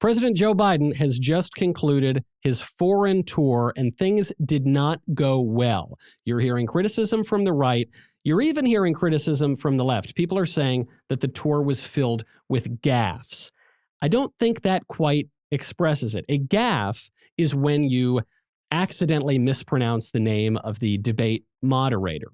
President Joe Biden has just concluded his foreign tour, and things did not go well. You're hearing criticism from the right. You're even hearing criticism from the left. People are saying that the tour was filled with gaffes. I don't think that quite expresses it. A gaffe is when you accidentally mispronounce the name of the debate moderator.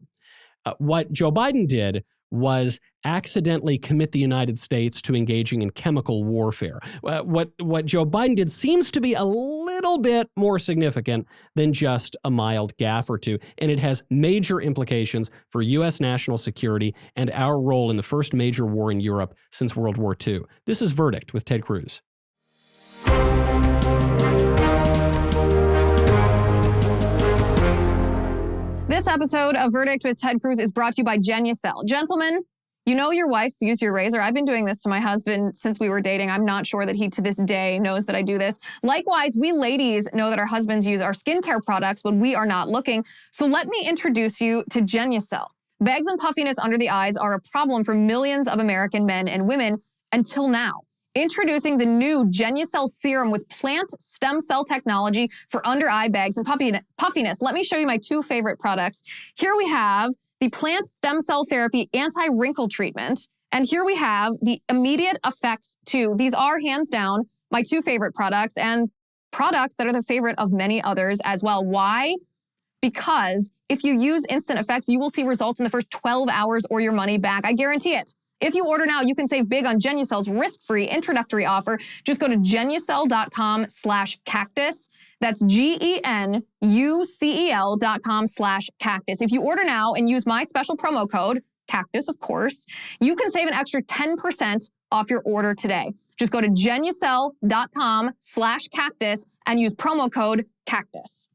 What Joe Biden did was accidentally commit the United States to engaging in chemical warfare. What Joe Biden did seems to be a little bit more significant than just a mild gaffe or two, and it has major implications for U.S. national security and our role in the first major war in Europe since World War II. This is Verdict with Ted Cruz. This episode of Verdict with Ted Cruz is brought to you by Genucel. Gentlemen, you know your wives use your razor. I've been doing this to my husband since we were dating. I'm not sure that he to this day knows that I do this. Likewise, we ladies know that our husbands use our skincare products when we are not looking. So let me introduce you to Genucel. Bags and puffiness under the eyes are a problem for millions of American men and women until now. Introducing the new Genucel serum with plant stem cell technology for under-eye bags and puffiness. Let me show you my two favorite products. Here we have the plant stem cell therapy anti-wrinkle treatment, and here we have the immediate effects 2. These are hands down my two favorite products, and products that are the favorite of many others as well. Why? Because if you use instant effects, you will see results in the first 12 hours or your money back. I guarantee it. If you order now, you can save big on Genucel's risk-free introductory offer. Just go to Genucel.com/cactus. That's GENUCEL.com/cactus. If you order now and use my special promo code, CACTUS, of course, you can save an extra 10% off your order today. Just go to Genucel.com/cactus and use promo code CACTUS.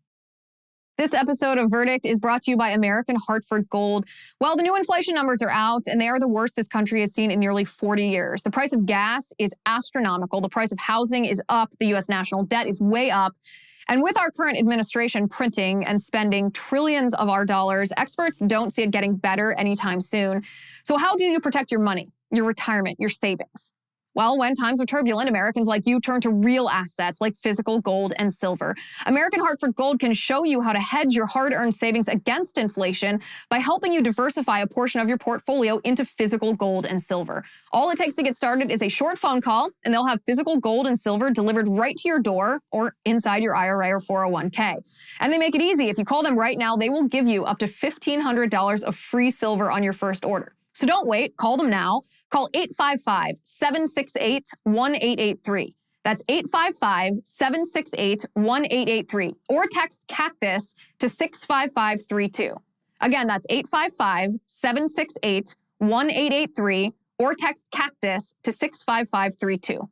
This episode of Verdict is brought to you by American Hartford Gold. Well, the new inflation numbers are out, and they are the worst this country has seen in nearly 40 years. The price of gas is astronomical. The price of housing is up. The U.S. national debt is way up. And with our current administration printing and spending trillions of our dollars, experts don't see it getting better anytime soon. So how do you protect your money, your retirement, your savings? Well, when times are turbulent, Americans like you turn to real assets like physical gold and silver. American Hartford Gold can show you how to hedge your hard-earned savings against inflation by helping you diversify a portion of your portfolio into physical gold and silver. All it takes to get started is a short phone call, and they'll have physical gold and silver delivered right to your door or inside your IRA or 401k. And they make it easy. If you call them right now, they will give you up to $1,500 of free silver on your first order. So don't wait. Call them now. Call 855-768-1883. That's 855-768-1883. Or text CACTUS to 65532. Again, that's 855-768-1883. Or text CACTUS to 65532.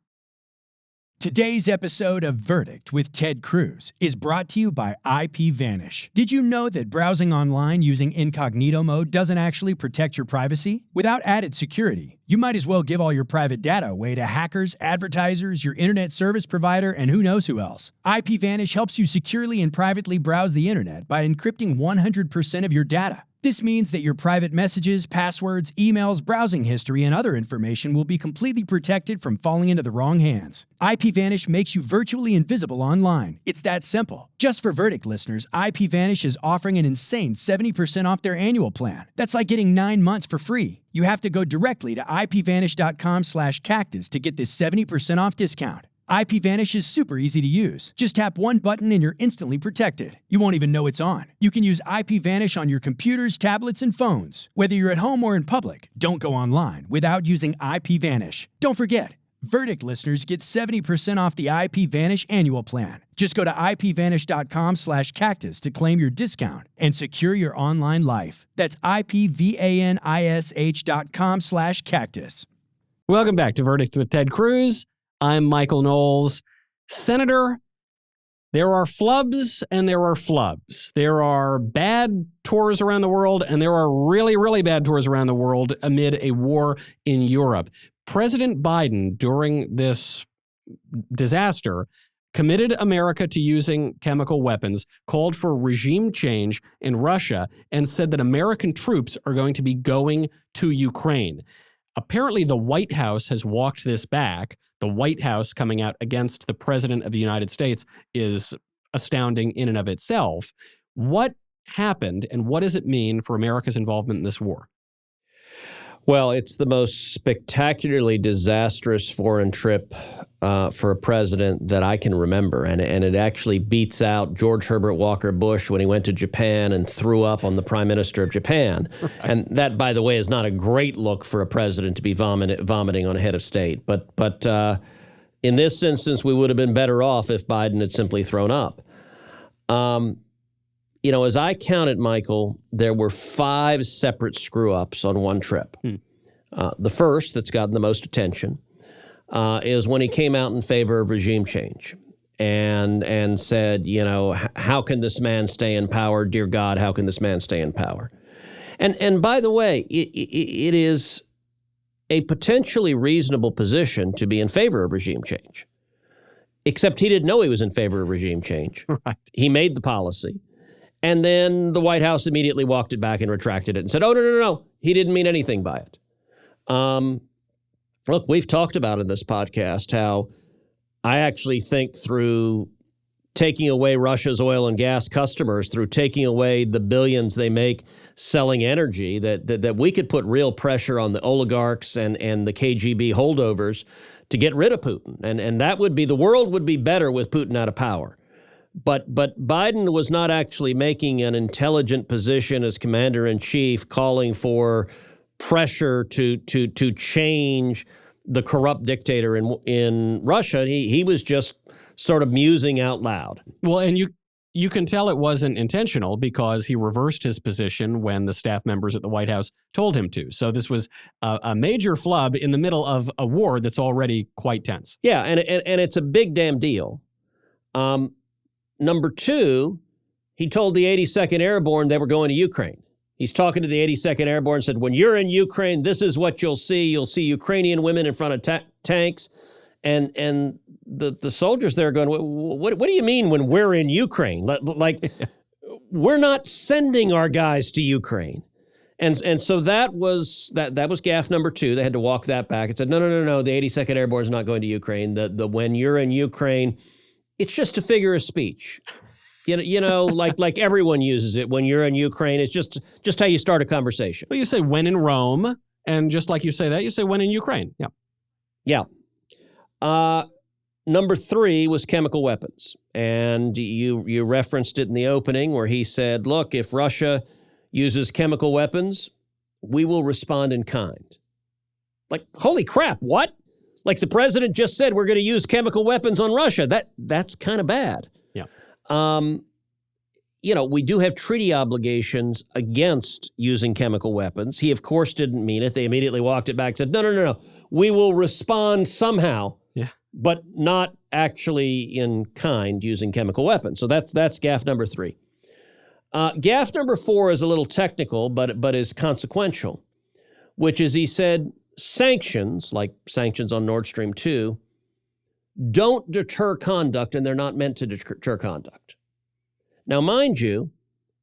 Today's episode of Verdict with Ted Cruz is brought to you by IPVanish. Did you know that browsing online using incognito mode doesn't actually protect your privacy? Without added security, you might as well give all your private data away to hackers, advertisers, your internet service provider, and who knows who else. IPVanish helps you securely and privately browse the internet by encrypting 100% of your data. This means that your private messages, passwords, emails, browsing history, and other information will be completely protected from falling into the wrong hands. IPVanish makes you virtually invisible online. It's that simple. Just for Verdict listeners, IPVanish is offering an insane 70% off their annual plan. That's like getting 9 months for free. You have to go directly to IPVanish.com/cactus to get this 70% off discount. IPVanish is super easy to use. Just tap one button and you're instantly protected. You won't even know it's on. You can use IPVanish on your computers, tablets, and phones. Whether you're at home or in public, don't go online without using IPVanish. Don't forget, Verdict listeners get 70% off the IPVanish annual plan. Just go to IPVanish.com/cactus to claim your discount and secure your online life. That's IPVanish.com/cactus. Welcome back to Verdict with Ted Cruz. I'm Michael Knowles. Senator, there are flubs and there are flubs. There are bad tours around the world and there are really, really bad tours around the world amid a war in Europe. President Biden, during this disaster, committed America to using chemical weapons, called for regime change in Russia, and said that American troops are going to be going to Ukraine. Apparently, the White House has walked this back. the White House coming out against the President of the United States is astounding in and of itself. What happened, and what does it mean for America's involvement in this war? Well, it's the most spectacularly disastrous foreign trip for a president that I can remember. And it actually beats out George Herbert Walker Bush when he went to Japan and threw up on the prime minister of Japan. Right. And that, by the way, is not a great look for a president to be vomiting on a head of state. But in this instance, we would have been better off if Biden had simply thrown up. As I counted, Michael, there were 5 separate screw-ups on one trip. The first that's gotten the most attention is when he came out in favor of regime change and said, how can this man stay in power? Dear God, how can this man stay in power? And by the way, it is a potentially reasonable position to be in favor of regime change, except he didn't know he was in favor of regime change. Right. He made the policy. And then the White House immediately walked it back and retracted it and said, oh, no. He didn't mean anything by it. Look, we've talked about in this podcast how I actually think through taking away Russia's oil and gas customers, through taking away the billions they make selling energy, that we could put real pressure on the oligarchs and the KGB holdovers to get rid of Putin. And that would be, the world would be better with Putin out of power. But Biden was not actually making an intelligent position as commander-in-chief, calling for pressure to change the corrupt dictator in Russia. He was just sort of musing out loud. Well, and you can tell it wasn't intentional because he reversed his position when the staff members at the White House told him to. So this was a major flub in the middle of a war that's already quite tense. Yeah, and it's a big damn deal. Number 2, he told the 82nd Airborne they were going to Ukraine. He's talking to the 82nd Airborne and said, when you're in Ukraine, this is what you'll see. You'll see Ukrainian women in front of tanks. And the soldiers there are going, what do you mean when we're in Ukraine? Like, we're not sending our guys to Ukraine. And so that was gaffe number 2. They had to walk that back and said, no, the 82nd Airborne is not going to Ukraine. The when you're in Ukraine, it's just a figure of speech. Like everyone uses it when you're in Ukraine. It's just how you start a conversation. Well, you say when in Rome, and just like you say that, you say when in Ukraine. Yeah. Yeah. Number 3 was chemical weapons. And you referenced it in the opening where he said, look, if Russia uses chemical weapons, we will respond in kind. Like, holy crap, what? Like the president just said, we're going to use chemical weapons on Russia. That's kind of bad. Yeah. We do have treaty obligations against using chemical weapons. He, of course, didn't mean it. They immediately walked it back and said, no. We will respond somehow, but not actually in kind using chemical weapons. So that's gaffe number 3. Gaffe number 4 is a little technical, but is consequential, which is he said, sanctions, like sanctions on Nord Stream 2, don't deter conduct, and they're not meant to deter conduct. Now, mind you,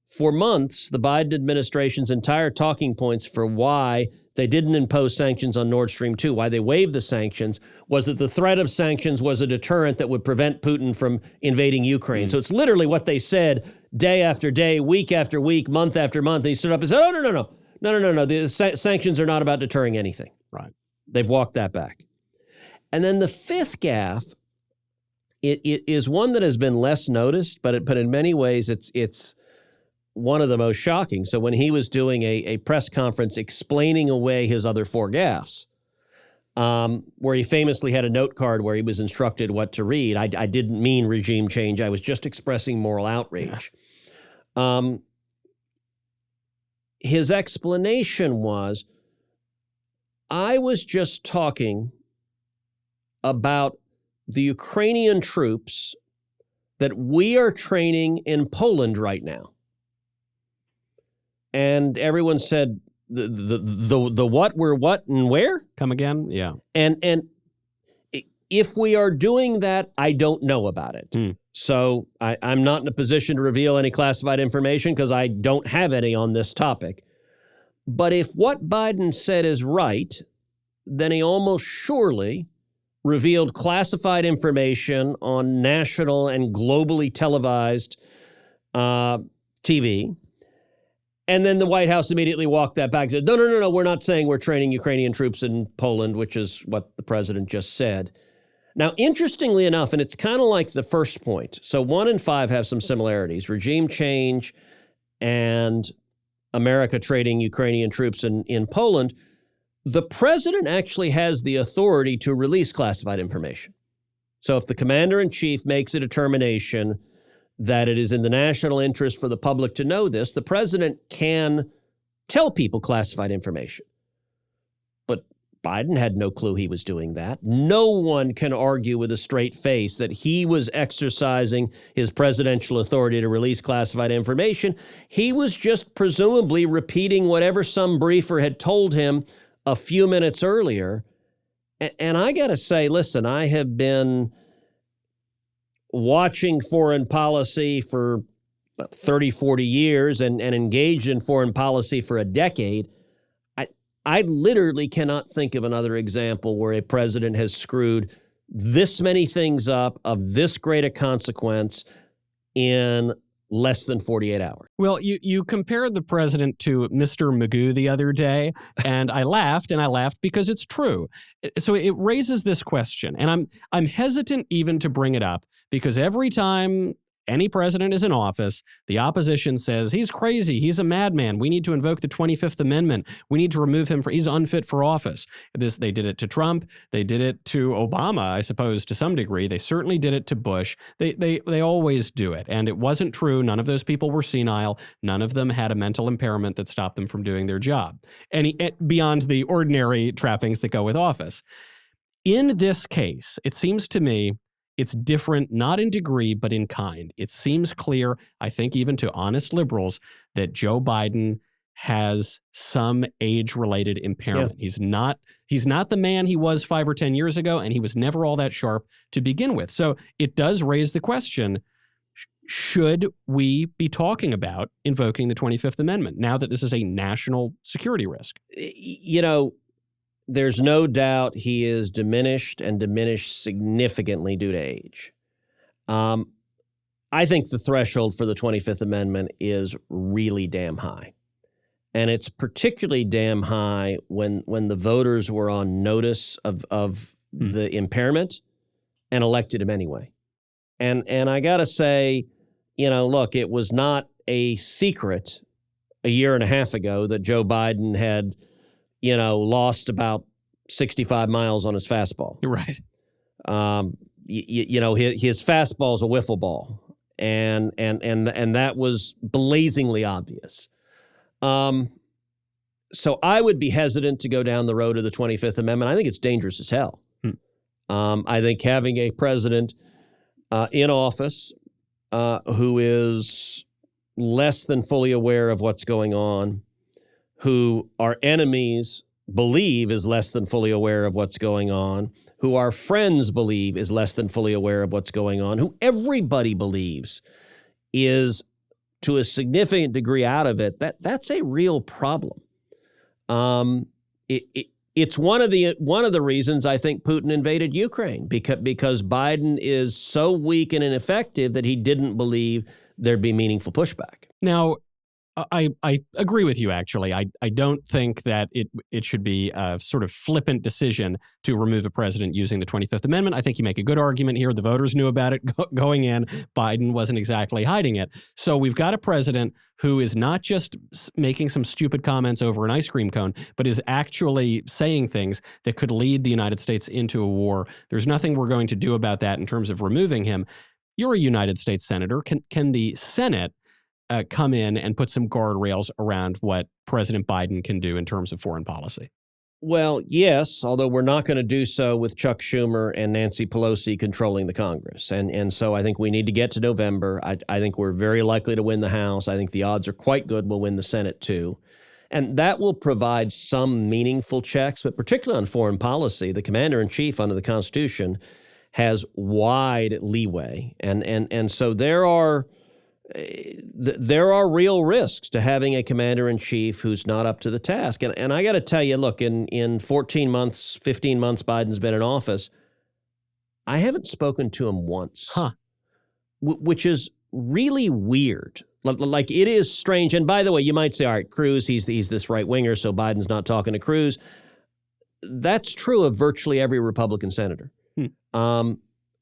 for months, the Biden administration's entire talking points for why they didn't impose sanctions on Nord Stream 2, why they waived the sanctions, was that the threat of sanctions was a deterrent that would prevent Putin from invading Ukraine. So it's literally what they said day after day, week after week, month after month. He stood up and said, oh, no. The sanctions are not about deterring anything. Right. They've walked that back. And then the 5th gaffe, it is one that has been less noticed, but in many ways it's one of the most shocking. So when he was doing a press conference explaining away his other 4 gaffes, where he famously had a note card where he was instructed what to read, I didn't mean regime change. I was just expressing moral outrage. His explanation was, I was just talking about the Ukrainian troops that we are training in Poland right now. And everyone said, the what, we're what, and where? Come again? Yeah. And if we are doing that, I don't know about it. So I'm not in a position to reveal any classified information because I don't have any on this topic. But if what Biden said is right, then he almost surely revealed classified information on national and globally televised TV. And then the White House immediately walked that back and said, no, we're not saying we're training Ukrainian troops in Poland, which is what the president just said. Now, interestingly enough, and it's kind of like the first point, so 1 and 5 have some similarities, regime change and America trading Ukrainian troops in Poland. The president actually has the authority to release classified information. So if the commander-in-chief makes a determination that it is in the national interest for the public to know this, the president can tell people classified information. But Biden had no clue he was doing that. No one can argue with a straight face that he was exercising his presidential authority to release classified information. He was just presumably repeating whatever some briefer had told him a few minutes earlier. And I got to say, listen, I have been watching foreign policy for 30, 40 years and engaged in foreign policy for a decade. I literally cannot think of another example where a president has screwed this many things up of this great a consequence in less than 48 hours. Well, you compared the president to Mr. Magoo the other day, and I laughed because it's true. So it raises this question, and I'm hesitant even to bring it up because every time any president is in office, the opposition says, he's crazy, he's a madman, we need to invoke the 25th Amendment, we need to remove him, he's unfit for office. They did it to Trump, they did it to Obama, I suppose, to some degree. They certainly did it to Bush. They always do it. And it wasn't true. None of those people were senile. None of them had a mental impairment that stopped them from doing their job. Beyond the ordinary trappings that go with office. In this case, it seems to me, it's different, not in degree, but in kind. It seems clear, I think even to honest liberals, that Joe Biden has some age-related impairment. Yeah. He's not the man he was 5 or 10 years ago, and he was never all that sharp to begin with. So it does raise the question, should we be talking about invoking the 25th Amendment now that this is a national security risk? You know, there's no doubt he is diminished significantly due to age. I think the threshold for the 25th Amendment is really damn high. And it's particularly damn high when the voters were on notice of the impairment and elected him anyway. And I got to say, look, it was not a secret a year and a half ago that Joe Biden had lost about 65 miles on his fastball. You're right. His fastball is a wiffle ball, and that was blazingly obvious. So I would be hesitant to go down the road of the 25th Amendment. I think it's dangerous as hell. I think having a president in office who is less than fully aware of what's going on, who our enemies believe is less than fully aware of what's going on, who our friends believe is less than fully aware of what's going on, who everybody believes is to a significant degree out of it, that's a real problem. It's one of the reasons I think Putin invaded Ukraine, because Biden is so weak and ineffective that he didn't believe there'd be meaningful pushback. Now, I agree with you, actually. I don't think that it should be a sort of flippant decision to remove a president using the 25th Amendment. I think you make a good argument here. The voters knew about it going in. Biden wasn't exactly hiding it. So we've got a president who is not just making some stupid comments over an ice cream cone, but is actually saying things that could lead the United States into a war. There's nothing we're going to do about that in terms of removing him. You're a United States senator. Can the Senate come in and put some guardrails around what President Biden can do in terms of foreign policy? Well, yes, although we're not going to do so with Chuck Schumer and Nancy Pelosi controlling the Congress. And so I think we need to get to November. I think we're very likely to win the House. I think the odds are quite good we'll win the Senate too. And that will provide some meaningful checks, but particularly on foreign policy, the commander-in-chief under the Constitution has wide leeway. And so there are real risks to having a commander-in-chief who's not up to the task. And I got to tell you, look, in 14 months, 15 months Biden's been in office, I haven't spoken to him once, Huh. Which is really weird. Like, it is strange. And by the way, you might say, all right, Cruz, he's this right-winger, so Biden's not talking to Cruz. That's true of virtually every Republican senator.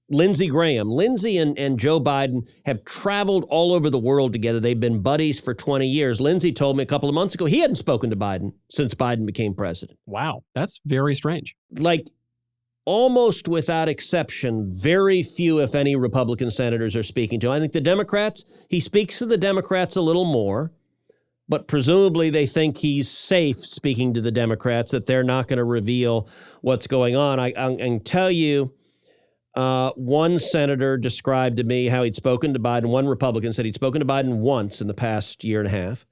Lindsey Graham. Lindsey and Joe Biden have traveled all over the world together. They've been buddies for 20 years. Lindsey told me a couple of months ago he hadn't spoken to Biden since Biden became president. Wow, that's very strange. Like, almost without exception, very few, if any, Republican senators are speaking to him. I think the Democrats, he speaks to the Democrats a little more, but presumably they think he's safe speaking to the Democrats, that they're not going to reveal what's going on. I can tell you, one senator described to me how he'd spoken to Biden. One Republican said he'd spoken to Biden once in the past year and a half.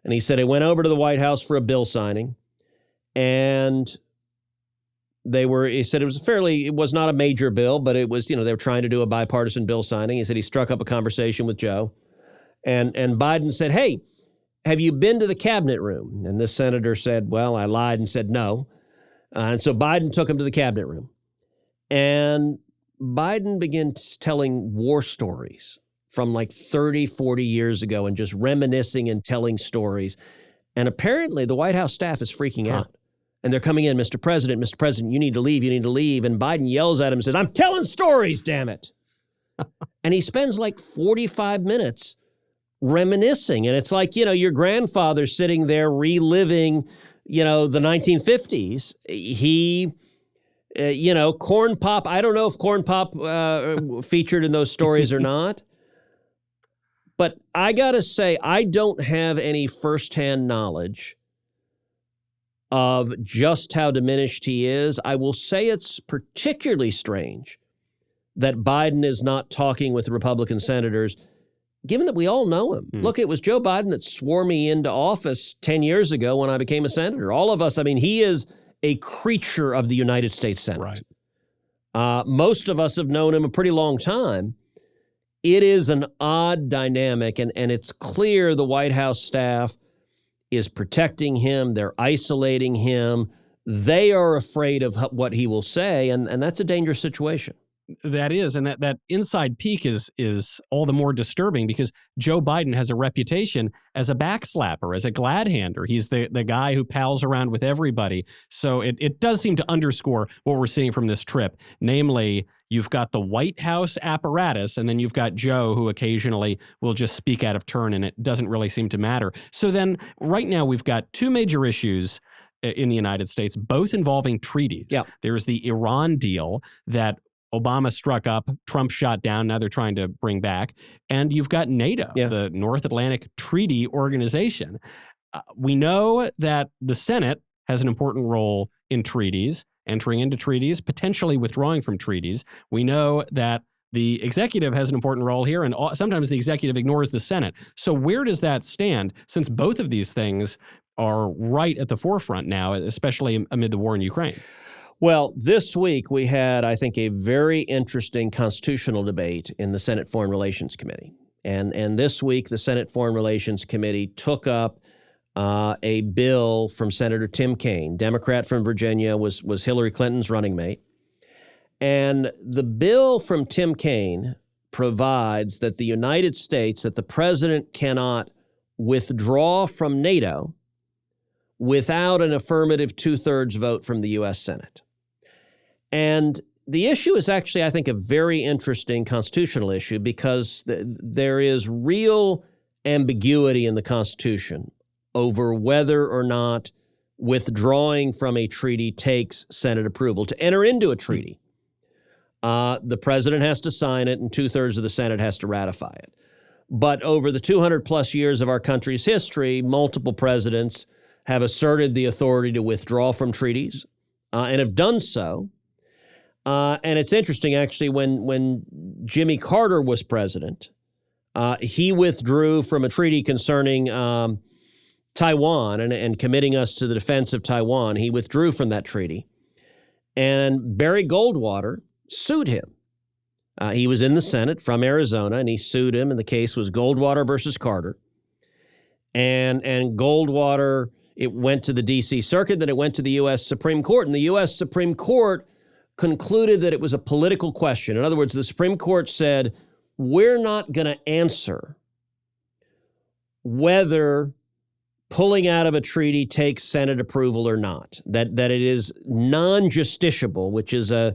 And he said he went over to the White House for a bill signing, and he said it was not a major bill, but it was, they were trying to do a bipartisan bill signing. He said he struck up a conversation with Joe, and Biden said, hey, have you been to the cabinet room? And this senator said, well, I lied and said no. And so Biden took him to the cabinet room, and Biden began telling war stories from like 30, 40 years ago and just reminiscing and telling stories. And apparently the White House staff is freaking out. And they're coming in, Mr. President, you need to leave, you need to leave. And Biden yells at him and says, I'm telling stories, damn it. And he spends like 45 minutes reminiscing. And it's like, your grandfather sitting there reliving, the 1950s. He, Corn Pop, I don't know if Corn Pop featured in those stories or not. But I got to say, I don't have any firsthand knowledge of just how diminished he is. I will say it's particularly strange that Biden is not talking with Republican senators, given that we all know him. Look, it was Joe Biden that swore me into office 10 years ago when I became a senator. All of us, he is a creature of the United States Senate. Right. Most of us have known him a pretty long time. It is an odd dynamic, and it's clear the White House staff is protecting him. They're isolating him. They are afraid of what he will say, and that's a dangerous situation. That is, and that inside peek is all the more disturbing because Joe Biden has a reputation as a backslapper, as a glad-hander. He's the guy who pals around with everybody. So it does seem to underscore what we're seeing from this trip. Namely, you've got the White House apparatus, and then you've got Joe, who occasionally will just speak out of turn, and it doesn't really seem to matter. So then right now we've got two major issues in the United States, both involving treaties. Yep. There's the Iran deal that Obama struck up, Trump shot down, now they're trying to bring back. And you've got NATO, the North Atlantic Treaty Organization. We know that the Senate has an important role in treaties, entering into treaties, potentially withdrawing from treaties. We know that the executive has an important role here, and sometimes the executive ignores the Senate. So where does that stand, since both of these things are right at the forefront now, especially amid the war in Ukraine? Well, this week we had, I think, a very interesting constitutional debate in the Senate Foreign Relations Committee. And this week, the Senate Foreign Relations Committee took up a bill from Senator Tim Kaine, Democrat from Virginia, was Hillary Clinton's running mate. And the bill from Tim Kaine provides that the United States, that the president cannot withdraw from NATO without an affirmative 2/3 vote from the U.S. Senate. And the issue is actually, I think, a very interesting constitutional issue because there is real ambiguity in the Constitution over whether or not withdrawing from a treaty takes Senate approval. To enter into a treaty, the president has to sign it and 2/3 of the Senate has to ratify it. But over the 200 plus years of our country's history, multiple presidents have asserted the authority to withdraw from treaties and have done so. And it's interesting, actually, when Jimmy Carter was president, he withdrew from a treaty concerning Taiwan and committing us to the defense of Taiwan. He withdrew from that treaty. And Barry Goldwater sued him. He was in the Senate from Arizona, and he sued him, and the case was Goldwater versus Carter. And Goldwater, it went to the D.C. Circuit, then it went to the U.S. Supreme Court, and the U.S. Supreme Court concluded that it was a political question. In other words, the Supreme Court said, we're not going to answer whether pulling out of a treaty takes Senate approval or not, that it is non-justiciable, which is a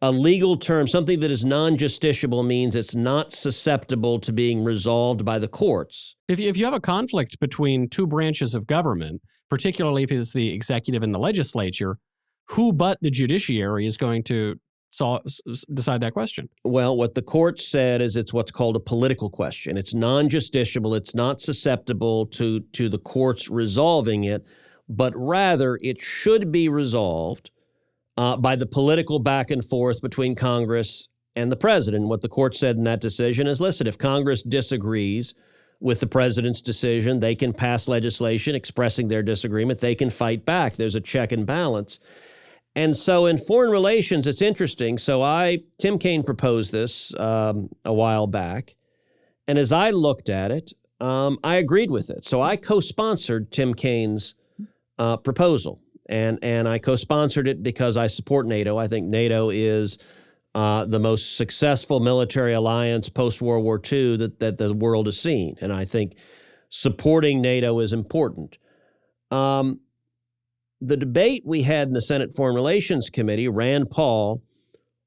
legal term. Something that is non-justiciable means it's not susceptible to being resolved by the courts. If you have a conflict between two branches of government, particularly if it's the executive and the legislature, who but the judiciary is going to decide that question? Well, what the court said is it's what's called a political question. It's non-justiciable. It's not susceptible to the courts resolving it, but rather it should be resolved by the political back and forth between Congress and the president. What the court said in that decision is, listen, if Congress disagrees with the president's decision, they can pass legislation expressing their disagreement. They can fight back. There's a check and balance. And so in foreign relations, it's interesting. So Tim Kaine proposed this a while back. And as I looked at it, I agreed with it. So I co-sponsored Tim Kaine's proposal. And I co-sponsored it because I support NATO. I think NATO is the most successful military alliance post-World War II that the world has seen. And I think supporting NATO is important. The debate we had in the Senate Foreign Relations Committee, Rand Paul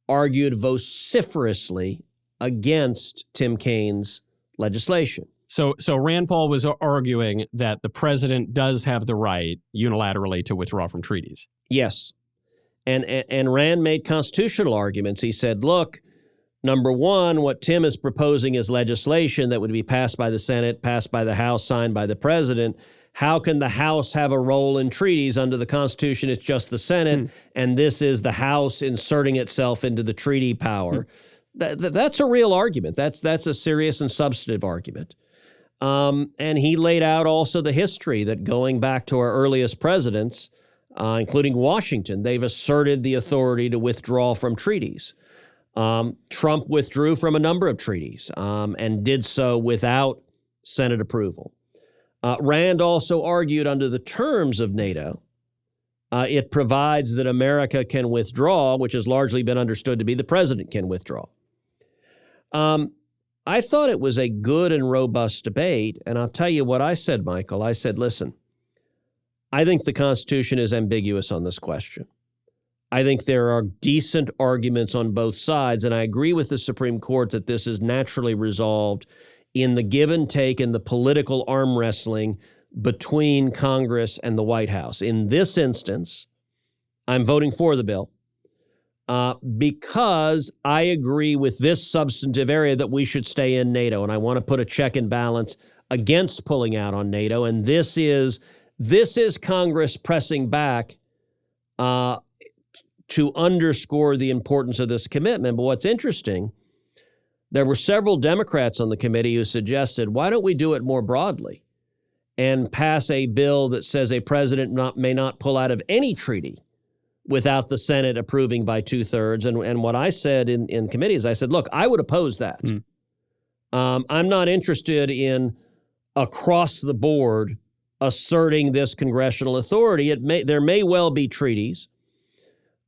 argued vociferously against Tim Kaine's legislation. So Rand Paul was arguing that the president does have the right unilaterally to withdraw from treaties. Yes. And Rand made constitutional arguments. He said, look, number one, what Tim is proposing is legislation that would be passed by the Senate, passed by the House, signed by the president. How can the House have a role in treaties? Under the Constitution, it's just the Senate, and this is the House inserting itself into the treaty power. That's a real argument. That's a serious and substantive argument. And he laid out also the history that going back to our earliest presidents, including Washington, they've asserted the authority to withdraw from treaties. Trump withdrew from a number of treaties and did so without Senate approval. Rand also argued under the terms of NATO, it provides that America can withdraw, which has largely been understood to be the president can withdraw. I thought it was a good and robust debate, and I'll tell you what I said, Michael. I said, listen, I think the Constitution is ambiguous on this question. I think there are decent arguments on both sides, and I agree with the Supreme Court that this is naturally resolved in the give and take and the political arm wrestling between Congress and the White House. In this instance, I'm voting for the bill because I agree with this substantive area that we should stay in NATO, and I want to put a check and balance against pulling out on NATO. And this is Congress pressing back to underscore the importance of this commitment. But what's interesting, there were several Democrats on the committee who suggested, why don't we do it more broadly and pass a bill that says a president may not pull out of any treaty without the Senate approving by 2/3. And what I said in committee is I said, look, I would oppose that. I'm not interested in across the board asserting this congressional authority. There may well be treaties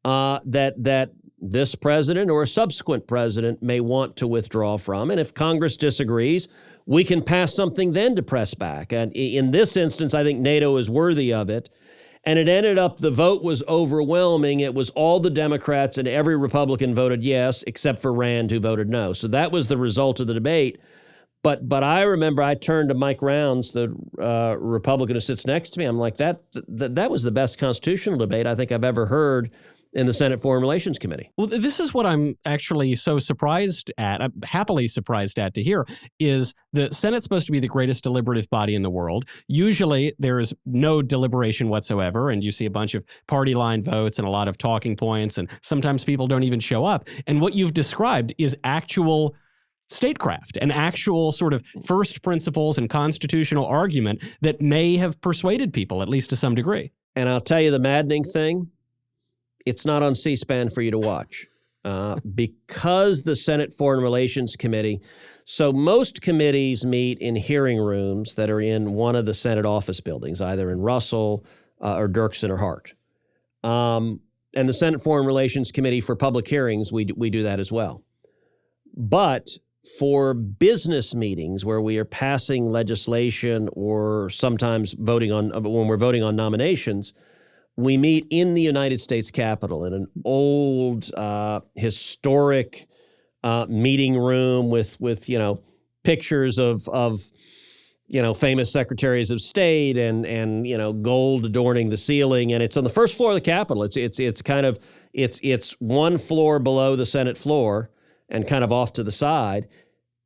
that this president or a subsequent president may want to withdraw from. And if Congress disagrees, we can pass something then to press back. And in this instance, I think NATO is worthy of it. And it ended up, the vote was overwhelming. It was all the Democrats and every Republican voted yes, except for Rand, who voted no. So that was the result of the debate. But I remember I turned to Mike Rounds, the Republican who sits next to me. I'm like, that was the best constitutional debate I think I've ever heard in the Senate Foreign Relations Committee. Well, this is what I'm actually so surprised at, I'm happily surprised at to hear, is the Senate's supposed to be the greatest deliberative body in the world. Usually there is no deliberation whatsoever, and you see a bunch of party line votes and a lot of talking points, and sometimes people don't even show up. And what you've described is actual statecraft, an actual sort of first principles and constitutional argument that may have persuaded people, at least to some degree. And I'll tell you the maddening thing, it's not on C-SPAN for you to watch because the Senate Foreign Relations Committee, so most committees meet in hearing rooms that are in one of the Senate office buildings, either in Russell or Dirksen or Hart. and the Senate Foreign Relations Committee for public hearings, we do that as well. But for business meetings where we are passing legislation or sometimes when we're voting on nominations, we meet in the United States Capitol in an old, historic meeting room with pictures of famous secretaries of state and gold adorning the ceiling, and it's on the first floor of the Capitol. It's one floor below the Senate floor and kind of off to the side,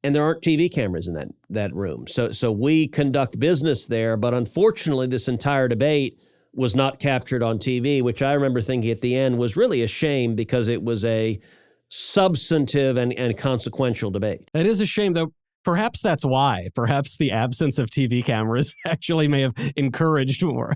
and there aren't TV cameras in that room. So we conduct business there, but unfortunately, this entire debate was not captured on TV, which I remember thinking at the end was really a shame because it was a substantive and consequential debate. That is a shame, though. Perhaps that's why. Perhaps the absence of TV cameras actually may have encouraged more.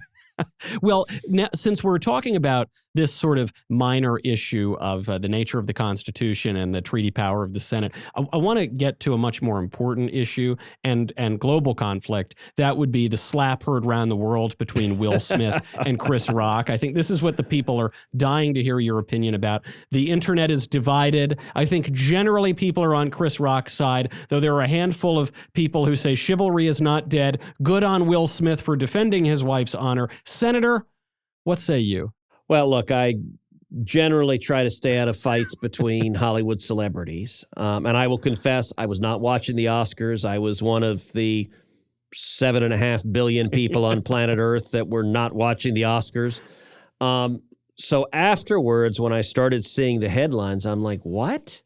Well, now, since we're talking about this sort of minor issue of the nature of the Constitution and the treaty power of the Senate, I want to get to a much more important issue and global conflict. That would be the slap heard around the world between Will Smith and Chris Rock. I think this is what the people are dying to hear your opinion about. The internet is divided. I think generally people are on Chris Rock's side, though there are a handful of people who say chivalry is not dead. Good on Will Smith for defending his wife's honor. Senator, what say you? Well, look, I generally try to stay out of fights between Hollywood celebrities. And I will confess, I was not watching the Oscars. I was one of the 7.5 billion people on planet Earth that were not watching the Oscars. So afterwards, when I started seeing the headlines, I'm like, what?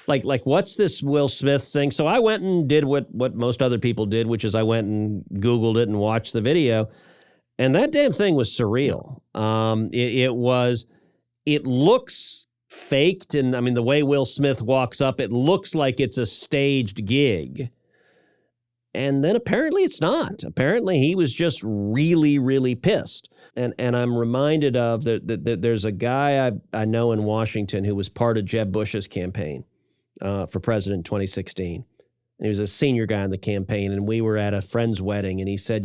Like what's this Will Smith thing? So I went and did what most other people did, which is I went and Googled it and watched the video. And that damn thing was surreal. It looks faked. And I mean, the way Will Smith walks up, it looks like it's a staged gig. And then apparently it's not. Apparently he was just really, really pissed. And I'm reminded of that there's a guy I know in Washington who was part of Jeb Bush's campaign for president in 2016. And he was a senior guy in the campaign. And we were at a friend's wedding. And he said,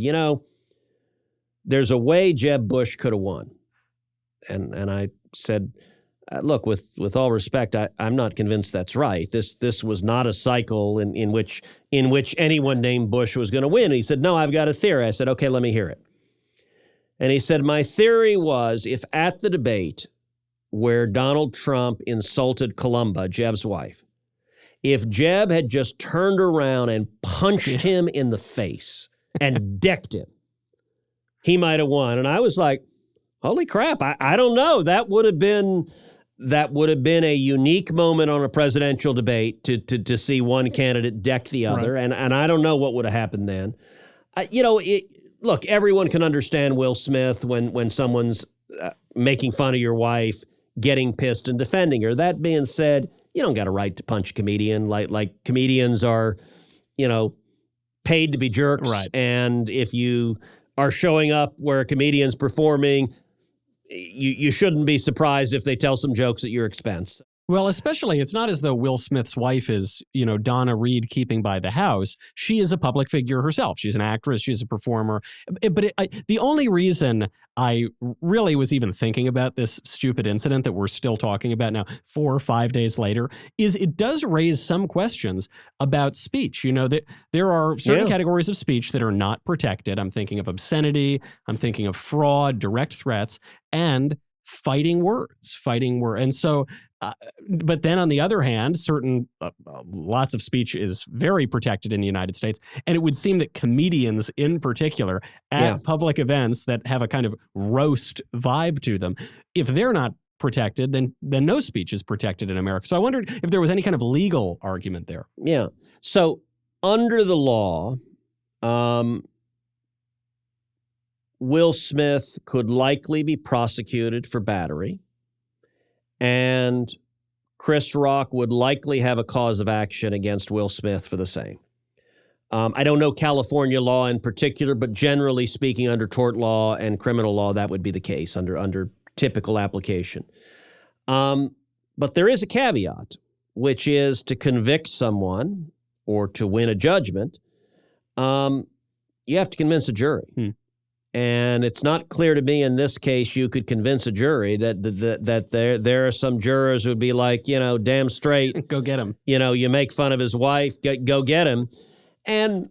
there's a way Jeb Bush could have won. And I said, look, with all respect, I'm not convinced that's right. This was not a cycle in which anyone named Bush was going to win. And he said, no, I've got a theory. I said, okay, let me hear it. And he said, my theory was if at the debate where Donald Trump insulted Columba, Jeb's wife, if Jeb had just turned around and punched him in the face and decked him, he might have won. And I was like, holy crap, I don't know. That would have been a unique moment on a presidential debate to see one candidate deck the other. Right. And I don't know what would have happened then. Look, everyone can understand Will Smith when someone's making fun of your wife, getting pissed and defending her. That being said, you don't got a right to punch a comedian. Like comedians are, paid to be jerks. Right. And if you are showing up where a comedian's performing, you shouldn't be surprised if they tell some jokes at your expense. Well, especially, it's not as though Will Smith's wife is, Donna Reed keeping by the house. She is a public figure herself. She's an actress. She's a performer. But the only reason I really was even thinking about this stupid incident that we're still talking about now, 4 or 5 days later, is it does raise some questions about speech. That there are certain categories of speech that are not protected. I'm thinking of obscenity. I'm thinking of fraud, direct threats, and fighting words. And so, but then on the other hand, lots of speech is very protected in the United States. And it would seem that comedians in particular at public events that have a kind of roast vibe to them, if they're not protected, then no speech is protected in America. So I wondered if there was any kind of legal argument there. Yeah. So under the law, Will Smith could likely be prosecuted for battery, and Chris Rock would likely have a cause of action against Will Smith for the same. I don't know California law in particular, but generally speaking, under tort law and criminal law, that would be the case under typical application. But there is a caveat, which is to convict someone or to win a judgment, you have to convince a jury. And it's not clear to me in this case you could convince a jury that there are some jurors who would be like, damn straight. Go get him. You make fun of his wife, go get him. And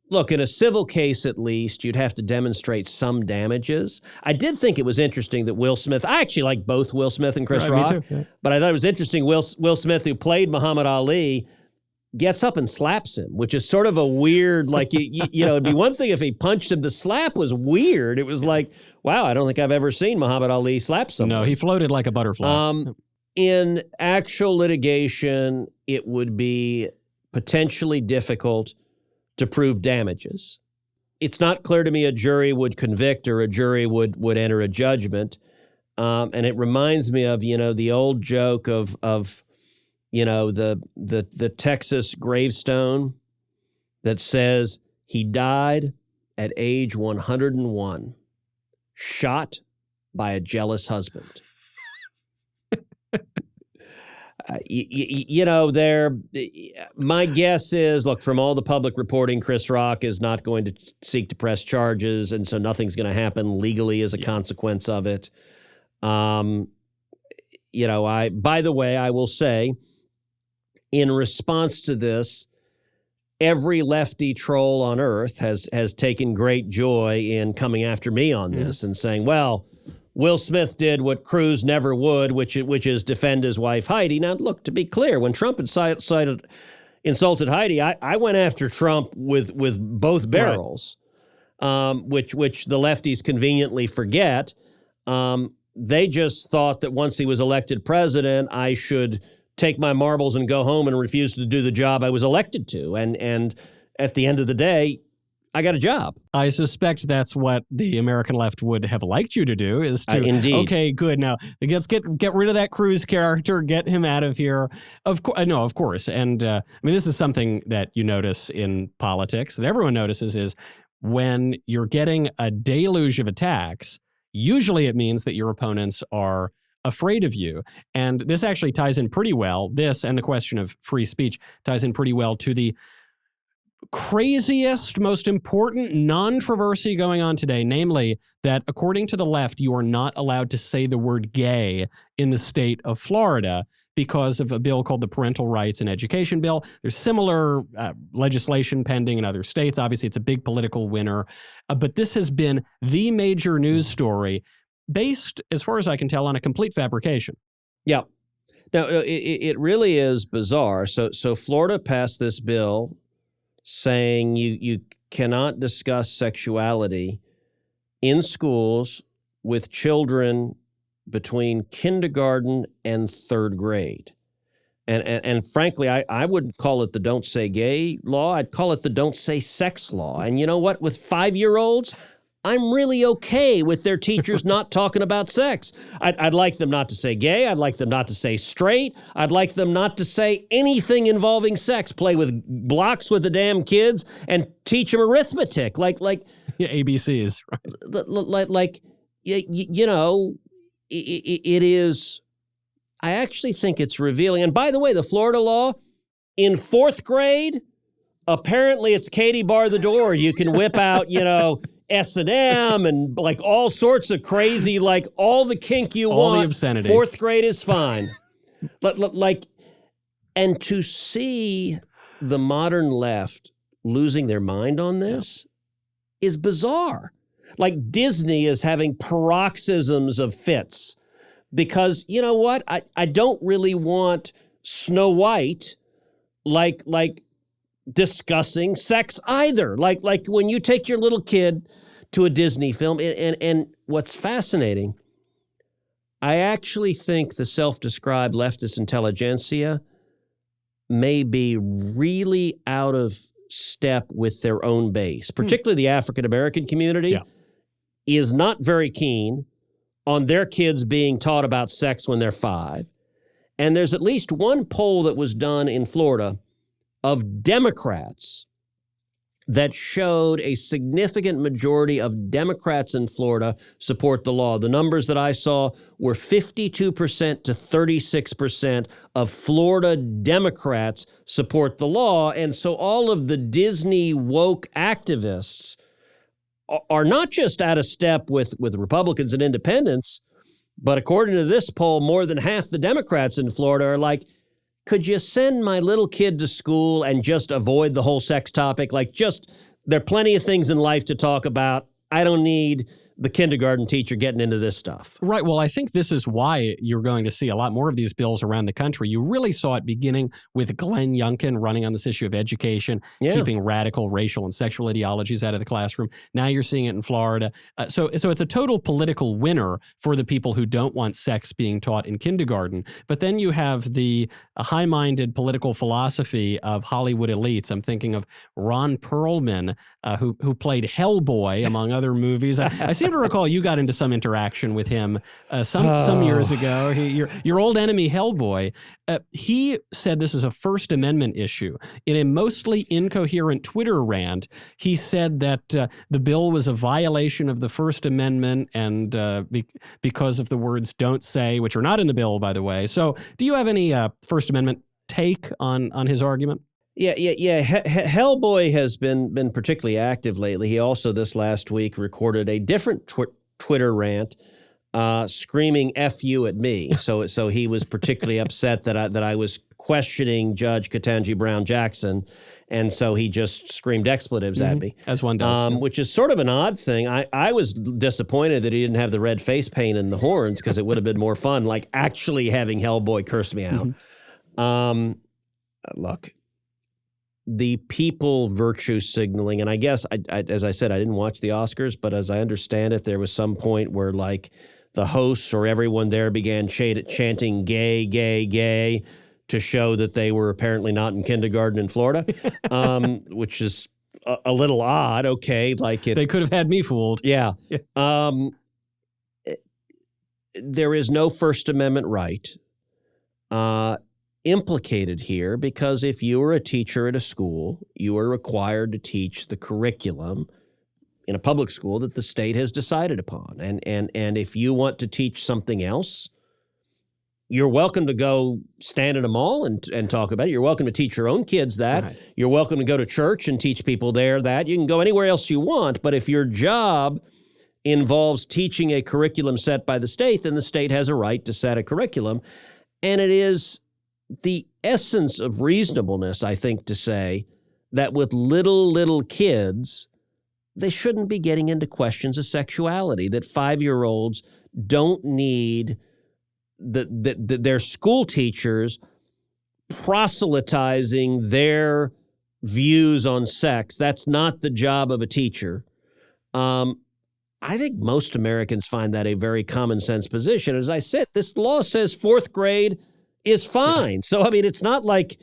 look, in a civil case at least, you'd have to demonstrate some damages. I did think it was interesting that Will Smith, I actually like both Will Smith and Chris Rock. Me too. Yeah. But I thought it was interesting Will Smith, who played Muhammad Ali, gets up and slaps him, which is sort of a weird, like, it'd be one thing if he punched him. The slap was weird. It was like, wow, I don't think I've ever seen Muhammad Ali slap someone. No, he floated like a butterfly. In actual litigation, it would be potentially difficult to prove damages. It's not clear to me a jury would convict or a jury would enter a judgment. And it reminds me of, the old joke of the Texas gravestone that says he died at age 101, shot by a jealous husband. My guess is, look, from all the public reporting, Chris Rock is not going to seek to press charges, and so nothing's going to happen legally as a consequence of it. By the way, I will say, in response to this, every lefty troll on earth has taken great joy in coming after me on this and saying, well, Will Smith did what Cruz never would, which is defend his wife, Heidi. Now, look, to be clear, when Trump insulted Heidi, I went after Trump with both barrels, which the lefties conveniently forget. They just thought that once he was elected president, I should take my marbles and go home and refuse to do the job I was elected to. And at the end of the day, I got a job. I suspect that's what the American left would have liked you to do, is to, indeed. Okay, good. Now, let's get rid of that Cruz character, get him out of here. Of course. And this is something that you notice in politics, that everyone notices, is when you're getting a deluge of attacks, usually it means that your opponents are afraid of you. And this actually ties in pretty well, this and the question of free speech ties in pretty well to the craziest, most important nontroversy going on today, namely that according to the left, you are not allowed to say the word gay in the state of Florida because of a bill called the Parental Rights and Education Bill. There's similar legislation pending in other states. Obviously, it's a big political winner. But this has been the major news story based, as far as I can tell, on a complete fabrication. Yeah. Now, it really is bizarre. So Florida passed this bill saying you cannot discuss sexuality in schools with children between kindergarten and third grade. And frankly, I wouldn't call it the don't say gay law. I'd call it the don't say sex law. And you know what? With 5-year-olds, I'm really okay with their teachers not talking about sex. I'd like them not to say gay. I'd like them not to say straight. I'd like them not to say anything involving sex. Play with blocks with the damn kids and teach them arithmetic. Like ABCs, right? It is. I actually think it's revealing. And by the way, the Florida law in 4th grade, apparently it's Katie bar the door. You can whip out, S&M and like all sorts of crazy, like all the kink you want. All the obscenity. 4th grade is fine. And to see the modern left losing their mind on this is bizarre. Like Disney is having paroxysms of fits because, you know what? I don't really want Snow White like discussing sex either. Like when you take your little kid to a Disney film, and what's fascinating, I actually think the self-described leftist intelligentsia may be really out of step with their own base, particularly the African-American community is not very keen on their kids being taught about sex when they're 5. And there's at least one poll that was done in Florida of Democrats that showed a significant majority of Democrats in Florida support the law. The numbers that I saw were 52% to 36% of Florida Democrats support the law. And so all of the Disney woke activists are not just out of step with Republicans and independents, but according to this poll, more than half the Democrats in Florida are like, could you send my little kid to school and just avoid the whole sex topic? Like, there are plenty of things in life to talk about. I don't need the kindergarten teacher getting into this stuff. Right. Well, I think this is why you're going to see a lot more of these bills around the country. You really saw it beginning with Glenn Youngkin running on this issue of education, keeping radical racial and sexual ideologies out of the classroom. Now you're seeing it in Florida. So it's a total political winner for the people who don't want sex being taught in kindergarten. But then you have the high-minded political philosophy of Hollywood elites. I'm thinking of Ron Perlman, who played Hellboy, among other movies. I seem to recall you got into some interaction with him some years ago. Your old enemy, Hellboy. He said this is a First Amendment issue. In a mostly incoherent Twitter rant, he said that the bill was a violation of the First Amendment and because of the words "don't say," which are not in the bill, by the way. So do you have any First Amendment take on his argument? Yeah. Hellboy has been particularly active lately. He also this last week recorded a different Twitter rant, screaming "F you" at me. So he was particularly upset that I was questioning Judge Ketanji Brown Jackson, and so he just screamed expletives at me, as one does, which is sort of an odd thing. I was disappointed that he didn't have the red face paint and the horns, because it would have been more fun, like actually having Hellboy curse me out. Look. The people virtue signaling, and I guess, as I said, I didn't watch the Oscars, but as I understand it, there was some point where like the hosts or everyone there began chanting "gay, gay, gay" to show that they were apparently not in kindergarten in Florida, which is a little odd. Okay, like they could have had me fooled. Yeah. There is no First Amendment right implicated here, because if you are a teacher at a school, you are required to teach the curriculum in a public school that the state has decided upon. And if you want to teach something else, you're welcome to go stand in a mall and talk about it. You're welcome to teach your own kids that. Right. You're welcome to go to church and teach people there that. You can go anywhere else you want, but if your job involves teaching a curriculum set by the state, then the state has a right to set a curriculum. And it is the essence of reasonableness, I think, to say that with little kids, they shouldn't be getting into questions of sexuality, that 5-year-olds don't need their school teachers proselytizing their views on sex. That's not the job of a teacher. I think most Americans find that a very common sense position. As I said, this law says 4th grade is fine. So, I mean, it's not like,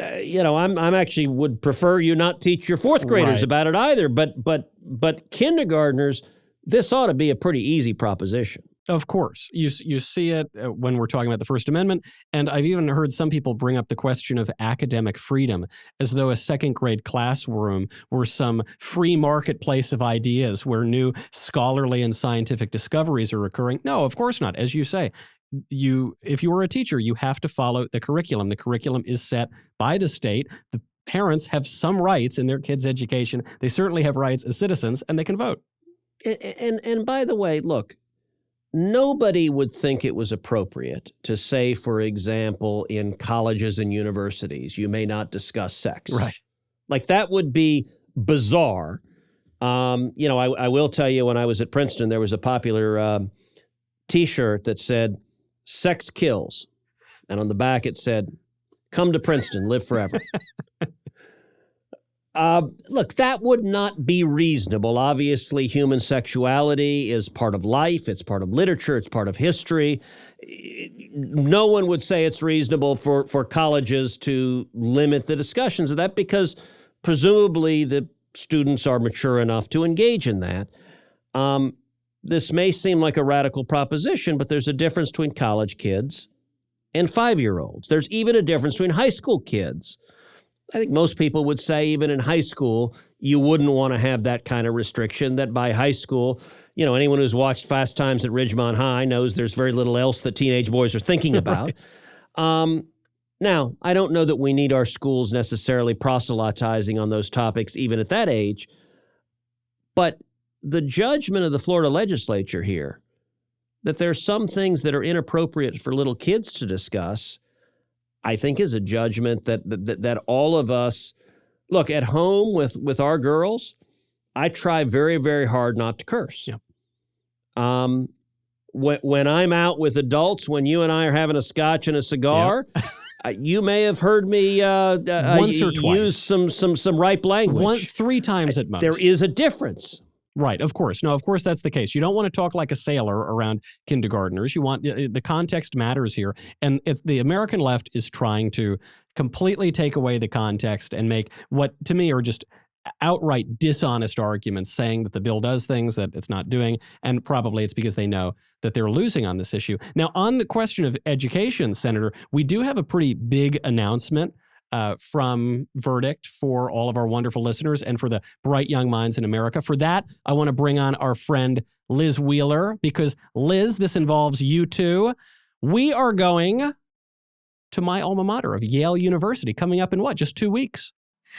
I'm actually would prefer you not teach your 4th graders about it either. But kindergartners, this ought to be a pretty easy proposition. Of course. You see it when we're talking about the First Amendment. And I've even heard some people bring up the question of academic freedom, as though a 2nd grade classroom were some free marketplace of ideas where new scholarly and scientific discoveries are occurring. No, of course not. As you say, if you are a teacher, you have to follow the curriculum. The curriculum is set by the state. The parents have some rights in their kids' education. They certainly have rights as citizens, and they can vote. And by the way, look, nobody would think it was appropriate to say, for example, in colleges and universities, you may not discuss sex. Right. Like, that would be bizarre. I will tell you, when I was at Princeton, there was a popular T-shirt that said, "Sex kills." And on the back it said, "Come to Princeton, live forever." Look, that would not be reasonable. Obviously, human sexuality is part of life. It's part of literature. It's part of history. No one would say it's reasonable for colleges to limit the discussions of that, because presumably the students are mature enough to engage in that. This may seem like a radical proposition, but there's a difference between college kids and 5-year-olds. There's even a difference between high school kids. I think most people would say even in high school, you wouldn't want to have that kind of restriction, that by high school, anyone who's watched Fast Times at Ridgemont High knows there's very little else that teenage boys are thinking about. Right. Now, I don't know that we need our schools necessarily proselytizing on those topics even at that age, but the judgment of the Florida legislature here, that there's some things that are inappropriate for little kids to discuss, I think is a judgment that all of us, look, at home with our girls, I try very, very hard not to curse. Yeah. When I'm out with adults, when you and I are having a scotch and a cigar, you may have heard me once or twice use some ripe language. 3 times at most. There is a difference. Right, of course. No, of course that's the case. You don't want to talk like a sailor around kindergartners. You want the context matters here. And if the American left is trying to completely take away the context and make what to me are just outright dishonest arguments saying that the bill does things that it's not doing, and probably it's because they know that they're losing on this issue. Now, on the question of education, Senator, we do have a pretty big announcement from Verdict for all of our wonderful listeners and for the bright young minds in America. For that, I want to bring on our friend Liz Wheeler, because Liz, this involves you too. We are going to my alma mater of Yale University coming up in just 2 weeks?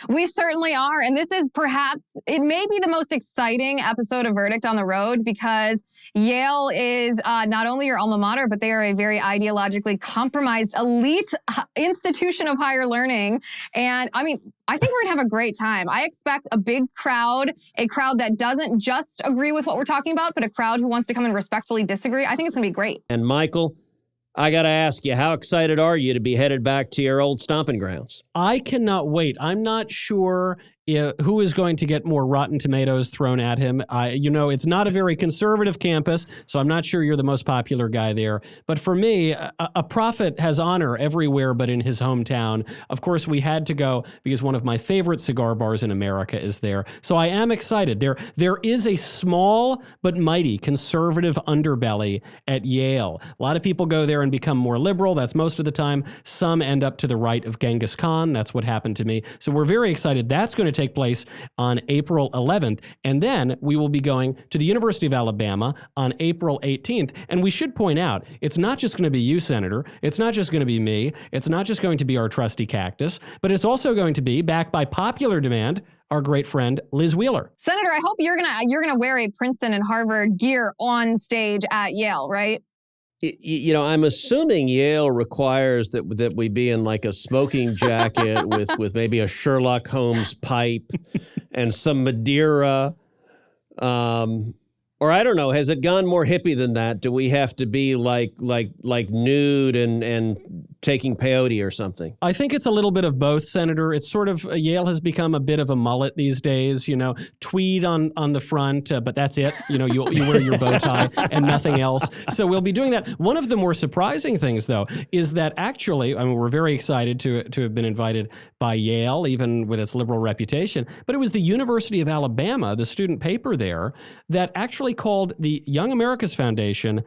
We certainly are. And this is perhaps, it may be the most exciting episode of Verdict on the Road, because Yale is not only your alma mater, but they are a very ideologically compromised elite institution of higher learning. And I mean, I think we're going to have a great time. I expect a big crowd, a crowd that doesn't just agree with what we're talking about, but a crowd who wants to come and respectfully disagree. I think it's going to be great. And Michael, I got to ask you, how excited are you to be headed back to your old stomping grounds? I cannot wait. I'm not sure who is going to get more Rotten Tomatoes thrown at him. It's not a very conservative campus, so I'm not sure you're the most popular guy there. But for me, a prophet has honor everywhere but in his hometown. Of course, we had to go because one of my favorite cigar bars in America is there. So I am excited. There is a small but mighty conservative underbelly at Yale. A lot of people go there and become more liberal. That's most of the time. Some end up to the right of Genghis Khan. That's what happened to me. So we're very excited. That's going to take place on April 11th. And then we will be going to the University of Alabama on April 18th. And we should point out, it's not just going to be you, Senator. It's not just going to be me. It's not just going to be our trusty Cactus, but it's also going to be, backed by popular demand, our great friend Liz Wheeler. Senator, I hope you're gonna wear a Princeton and Harvard gear on stage at Yale, right? I'm assuming Yale requires that we be in like a smoking jacket with maybe a Sherlock Holmes pipe and some Madeira. Or I don't know, has it gone more hippie than that? Do we have to be like nude and taking peyote or something? I think it's a little bit of both, Senator. It's sort of, Yale has become a bit of a mullet these days, tweed on the front, but that's it. You wear your bow tie and nothing else. So we'll be doing that. One of the more surprising things, though, is that actually, we're very excited to have been invited by Yale, even with its liberal reputation, but it was the University of Alabama, the student paper there, that actually called the Young America's Foundation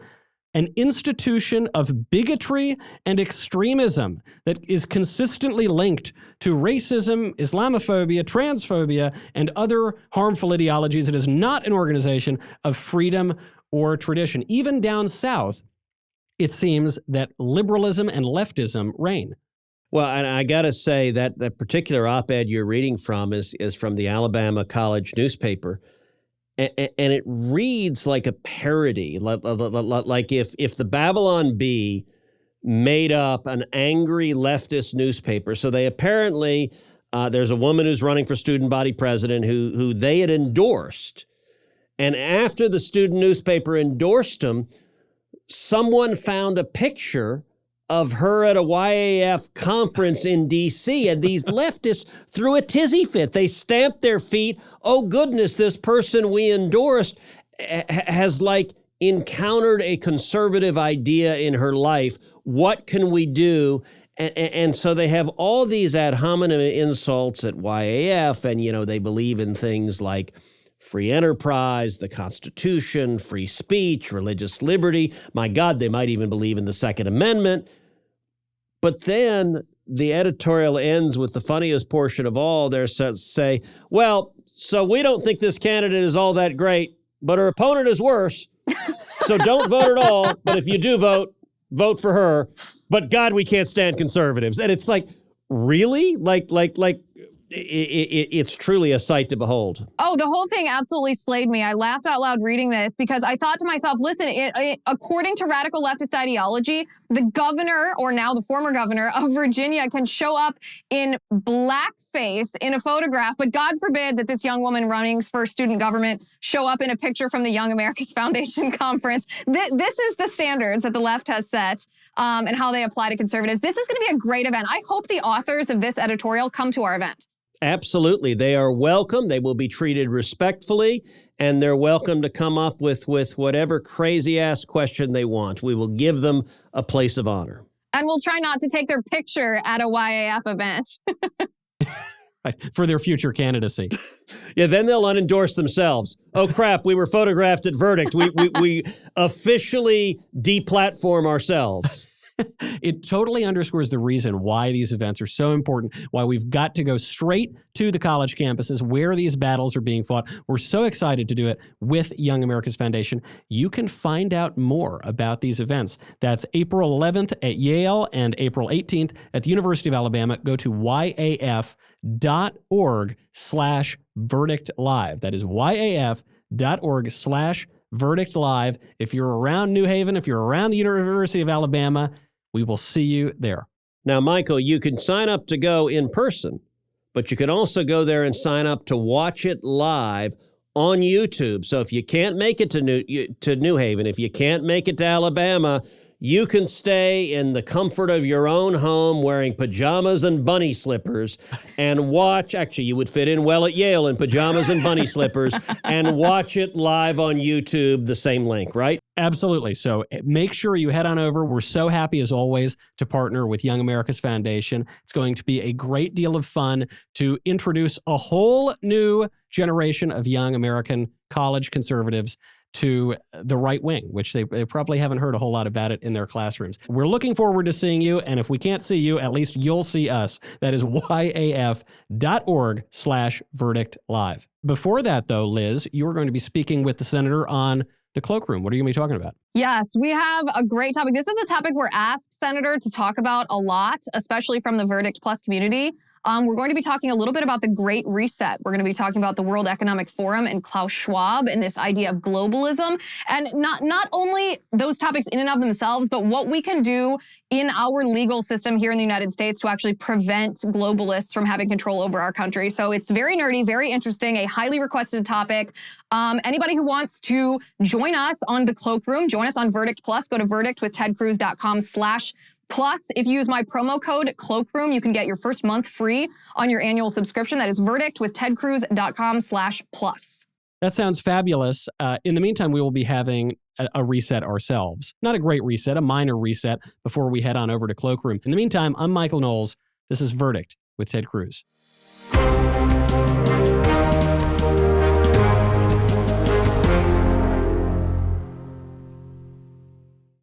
an institution of bigotry and extremism that is consistently linked to racism, Islamophobia, transphobia, and other harmful ideologies. It is not an organization of freedom or tradition. Even down south, it seems that liberalism and leftism reign. Well, and I got to say that particular op-ed you're reading from is from the Alabama College newspaper. And it reads like a parody, like if the Babylon Bee made up an angry leftist newspaper. So they apparently, there's a woman who's running for student body president who they had endorsed. And after the student newspaper endorsed him, someone found a picture of her at a YAF conference in D.C., and these leftists threw a tizzy fit. They stamped their feet. Oh, goodness, this person we endorsed has, encountered a conservative idea in her life. What can we do? And so they have all these ad hominem insults at YAF, and, they believe in things like free enterprise, the Constitution, free speech, religious liberty. My God, they might even believe in the Second Amendment. But then the editorial ends with the funniest portion of all. They say, well, so we don't think this candidate is all that great, but her opponent is worse. So don't vote at all. But if you do vote for her. But God, we can't stand conservatives. And it's like, really? Like it's truly a sight to behold. Oh, the whole thing absolutely slayed me. I laughed out loud reading this because I thought to myself, listen, according to radical leftist ideology, the governor, or now the former governor of Virginia, can show up in blackface in a photograph, but God forbid that this young woman running for student government show up in a picture from the Young America's Foundation conference. This is the standards that the left has set and how they apply to conservatives. This is going to be a great event. I hope the authors of this editorial come to our event. Absolutely. They are welcome. They will be treated respectfully, and they're welcome to come up with whatever crazy-ass question they want. We will give them a place of honor. And we'll try not to take their picture at a YAF event. For their future candidacy. Yeah, then they'll unendorse themselves. Oh, crap, we were photographed at Verdict. We officially deplatform ourselves. It totally underscores the reason why these events are so important, why we've got to go straight to the college campuses where these battles are being fought. We're so excited to do it with Young America's Foundation. You can find out more about these events. That's April 11th at Yale and April 18th at the University of Alabama. Go to yaf.org/Verdict Live. That is yaf.org/Verdict Live. If you're around New Haven, if you're around the University of Alabama, we will see you there. Now, Michael, you can sign up to go in person, but you can also go there and sign up to watch it live on YouTube. So if you can't make it to New Haven, if you can't make it to Alabama, you can stay in the comfort of your own home wearing pajamas and bunny slippers and watch. Actually, you would fit in well at Yale in pajamas and bunny slippers and watch it live on YouTube, the same link, right? Absolutely. So make sure you head on over. We're so happy, as always, to partner with Young America's Foundation. It's going to be a great deal of fun to introduce a whole new generation of young American college conservatives to the right wing, which they probably haven't heard a whole lot about it in their classrooms. We're looking forward to seeing you, and if we can't see you, at least you'll see us. That is yaf.org/Verdict Live. Before that, though, Liz, you are going to be speaking with the senator on the cloakroom. What are you going to be talking about? Yes, we have a great topic. This is a topic we're asked, Senator, to talk about a lot, especially from the Verdict Plus community. We're going to be talking a little bit about the Great Reset. We're going to be talking about the World Economic Forum and Klaus Schwab and this idea of globalism. And not only those topics in and of themselves, but what we can do in our legal system here in the United States to actually prevent globalists from having control over our country. So it's very nerdy, very interesting, a highly requested topic. Anybody who wants to join us on the Cloakroom, join us on Verdict Plus. Go to verdictwithtedcruz.com/plus. If you use my promo code Cloakroom, you can get your first month free on your annual subscription. That is verdictwithtedcruz.com/plus. That sounds fabulous. In the meantime, we will be having a reset ourselves. Not a great reset, a minor reset before we head on over to Cloakroom. In the meantime, I'm Michael Knowles. This is Verdict with Ted Cruz.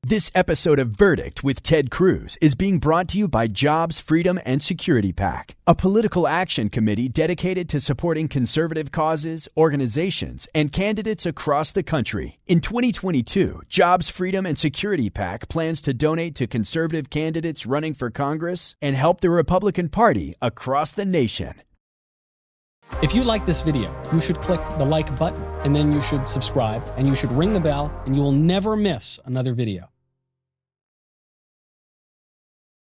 This episode of Verdict with Ted Cruz is being brought to you by Jobs, Freedom, and Security PAC, a political action committee dedicated to supporting conservative causes, organizations, and candidates across the country. In 2022, Jobs, Freedom, and Security PAC plans to donate to conservative candidates running for Congress and help the Republican Party across the nation. If you like this video, you should click the like button, and then you should subscribe, and you should ring the bell, and you will never miss another video.